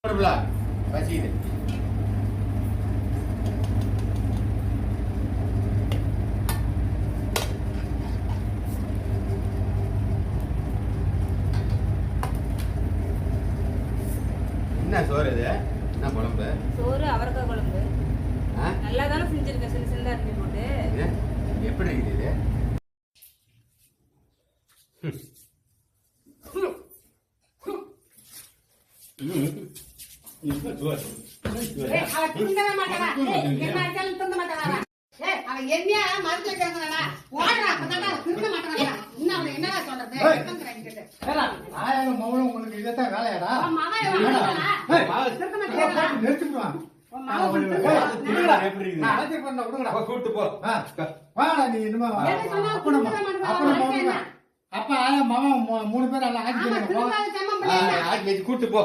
ரசீது என்ன சோறு இது? என்ன குழம்பு? சோறு அவரைக்காய் குழம்பு. நல்லா தானே செஞ்சிருக்க, சின்ன சின்னதா இருக்கு போட்டு. எப்படி இருக்குது இது? உங்களுக்கு இதான் வேலையாடா? கூட்டு போ. அப்ப மாமா 3 பேர் கூட்டு போ.